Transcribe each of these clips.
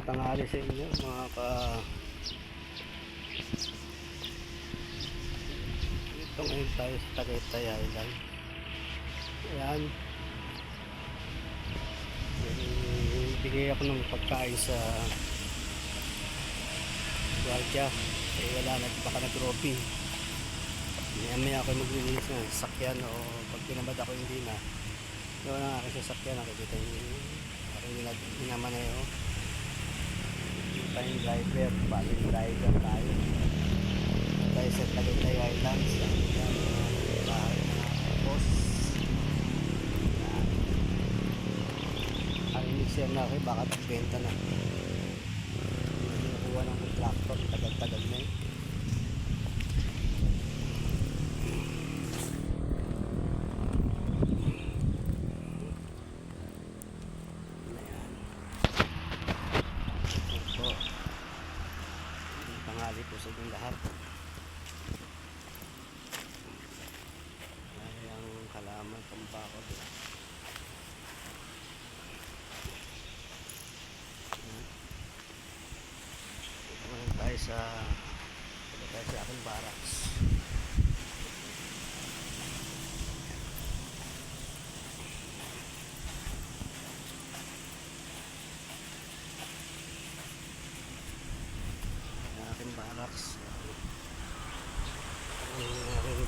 Tanghali sa inyo mga ka ito ngayon tayo sa Tagaytay Island. Ayan, bigay ako ng pagkain sa guardia wala na, baka nag-roping. Maya ako maglilinis ng sasakyan o pag pinabad ako hindi na doon ang aking sasakyan. Nakikita yung aking ginamanayo tayong driver, baling driver tayo sa Tagaytay Islands. Yan bahay na boss. Ang mixer na ako baka nagbenta na, nakuha ng contractor, tagal-tagal na tanghali po sa inyong lahat. Ay ang halaman pambakod. Tayo sa aking barracks.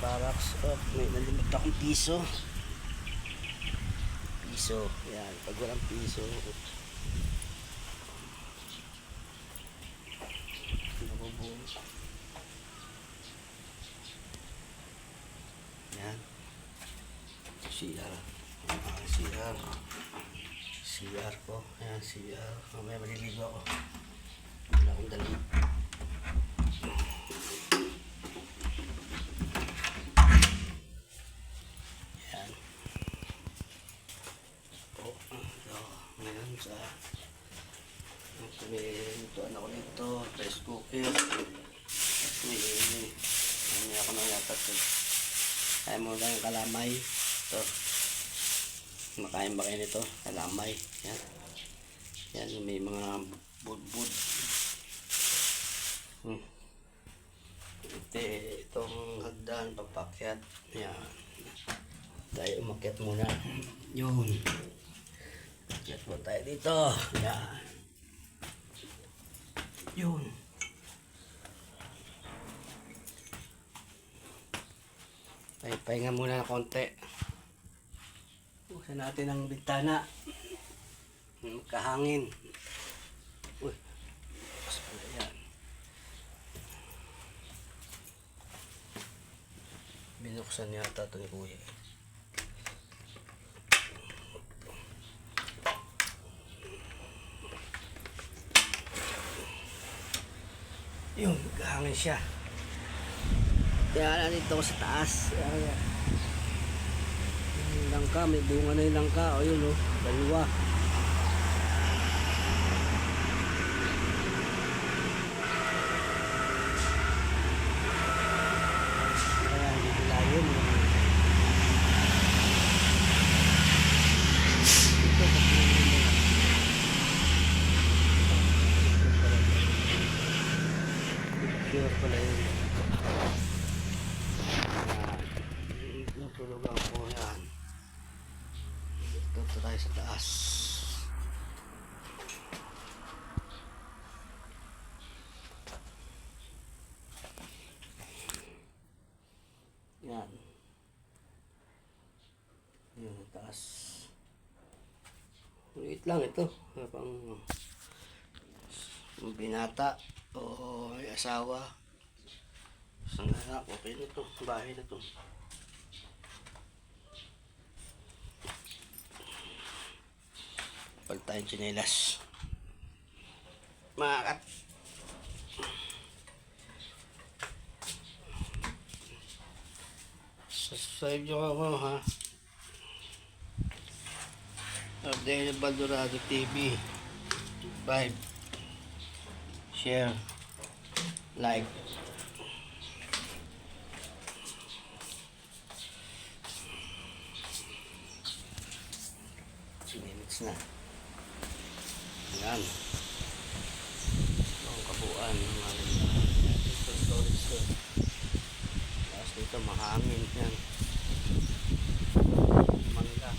Barracks. Oh, may nalimot akong piso. Yan, pag walang piso nabubuo. Yan, CR ko. Ayan, CR. Mamaya maliligo ako, wala akong dalang. Sa lutuan ako nito, rice cooker. May ako na yata ito. Kaya mo lang yung kalamay ito. Makain ba kayo nito? Kalamay. Yan, yan may mga budbud. Itong hagdan papakyat. Yan, tayo umakyat muna. Yun, umakyat po tayo dito. Yan, yun. Pahinga muna ng konti. Buksan natin ang bintana. Kahangin. Uy, yan. Binuksan yata ito ni Kuya. Yun, kahangin siya. Kaya dito ko sa taas. Ayan. Yung langka, may bunga na yung langka. O yun o, dalawa. Ayan, dito layon. Dito, pure pala yun. Tulugan po yan. Dito tayo sa taas. Yan. Yan ang taas. Ulit lang ito. Pang binata o may asawa. Isang anak. Okay na ito. Bahay na ito. Tayong tsinelas. Makat. Subscribe nyo ako ha. Ardel Baldorado TV. Subscribe, share, like. 2 minutes na. Yan. yung kabuuan ng aking ito storage ko. Tapos dito mahangin yan. Mangga.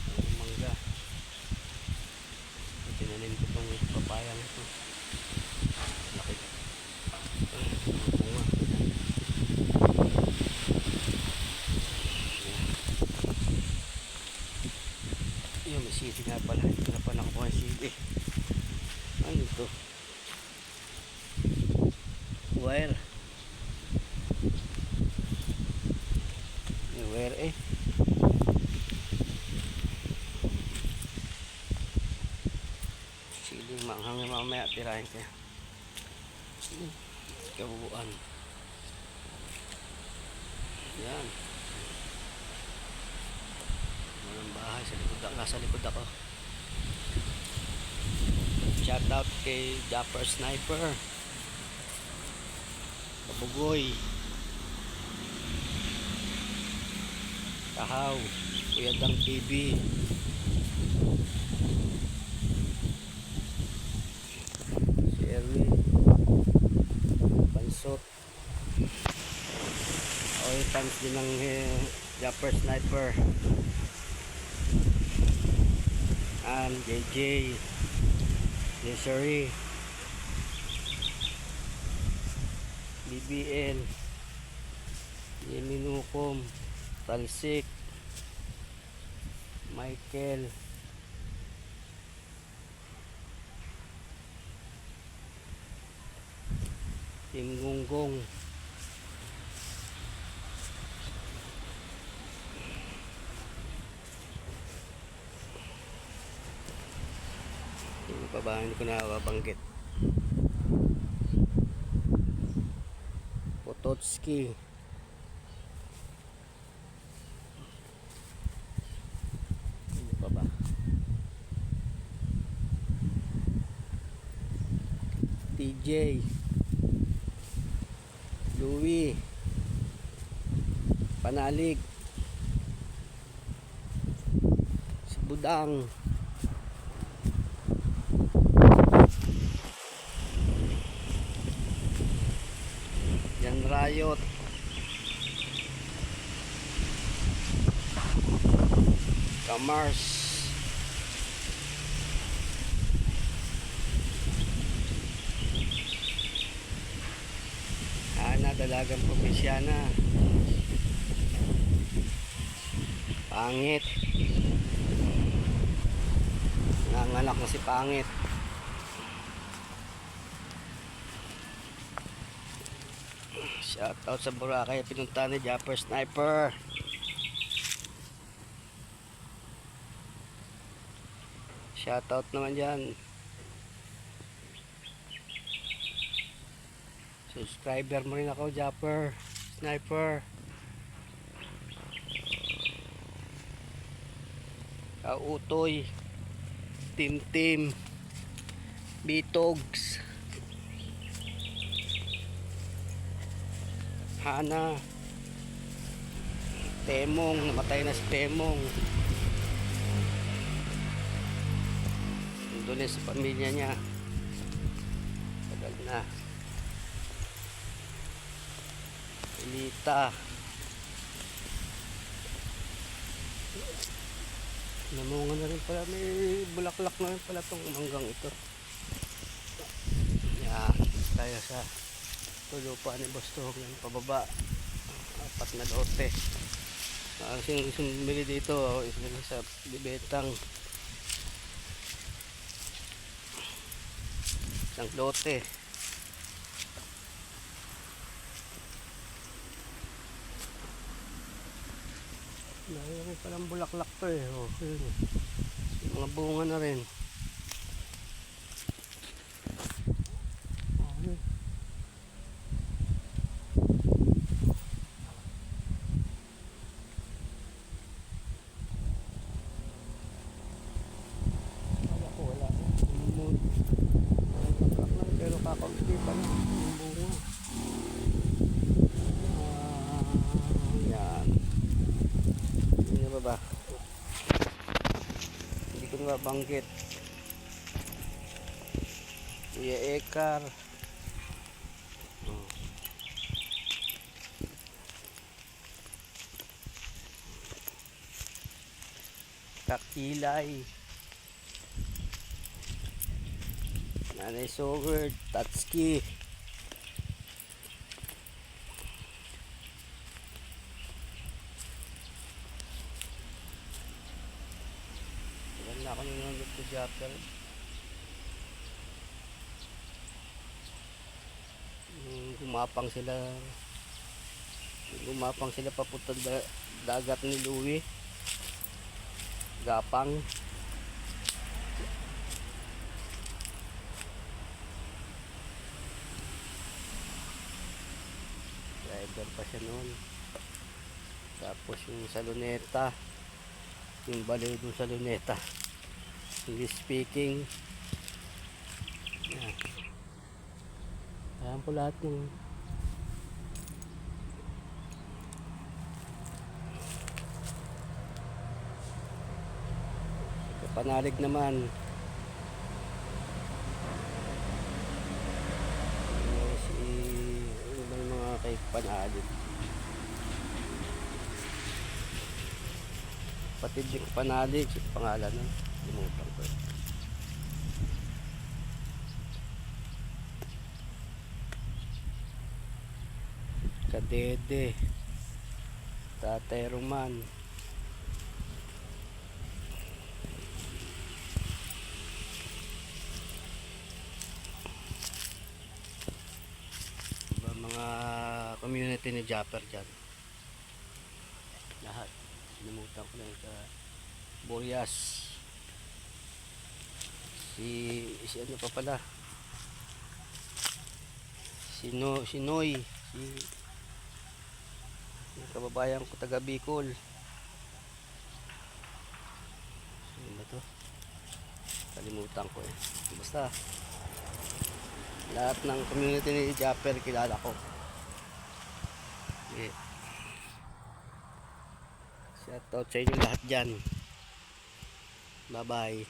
Tinanim ko itong papayang ito. Laki. Bunga. Yun, may sili nga pala. Ito na pa nakuha yung sili. Ano ito? Wire. May wire eh. Siling manghang mamaya tirahin kaya. Kabuuan. Yan. Walang bahay sa likod. Nasa likod ako. Shout out kay Japper Sniper. Kabugoy. Kahaw. Kuya Dang TV. Si Erwin. Pansot. Oil fans din ng Japper Sniper. And JJ. Desiree. BBL. Yeminukom. Talsik. Michael. Tim Gunggong. Hindi pa ba? Hindi ko nakabanggit. Pototski. Hindi pa ba? TJ. Louie. Panalig. Si Budang. Yan Riot. Kamars. Ana, dalagang probinsyana. Pangit. Nanganak na si Pangit. Shout out sa Boracay, pinunta ni Japper Sniper. Shout out naman dyan. Subscriber mo rin ako, Japper Sniper. Kautoy. Tim Bitogs. Hana. Temong, namatay na si Temong. Doon sa pamilya niya. Tagal na. Elita. Namunga na rin pala. May bulaklak na rin pala itong manggang ito. Yan. Tayo sa tulupa ni Bostog. Yan pababa. 4 na lote. Ang sumili dito sa bibetang isang lote. Mayroon palang bulaklak to eh. Oh, mga bunga na rin. Pero kakaunti pa lang yung bunga. Yan. Hindi ba ba? Hindi ko nabanggit. Kuya Ekar. Kakilay, Nanay Soward, Tatski. Yan na ako nanonood ko Japper. Gumapang sila papunta dagat ni Louie. Gapang. Driver pa siya noon. Tapos yung sa Luneta, yung baliw dun sa Luneta, English speaking. Yan. Ayan po lahat ng Panalig naman. Ano ba yung mga kay Panalig? Patid yung Panalig, yung pangalan nun. Limutan ko. Kadede, Tatay Roman. Mga community ni Japper dyan lahat. Limutan ko na yung sa Boreas, si ano pa pala, si Noy, yung kababayan ko taga Bicol. Ano ba to? Kalimutan ko eh. Basta lahat ng community ni Japper kilala ko. Okay. Shout out sa inyo lahat dyan. Bye bye.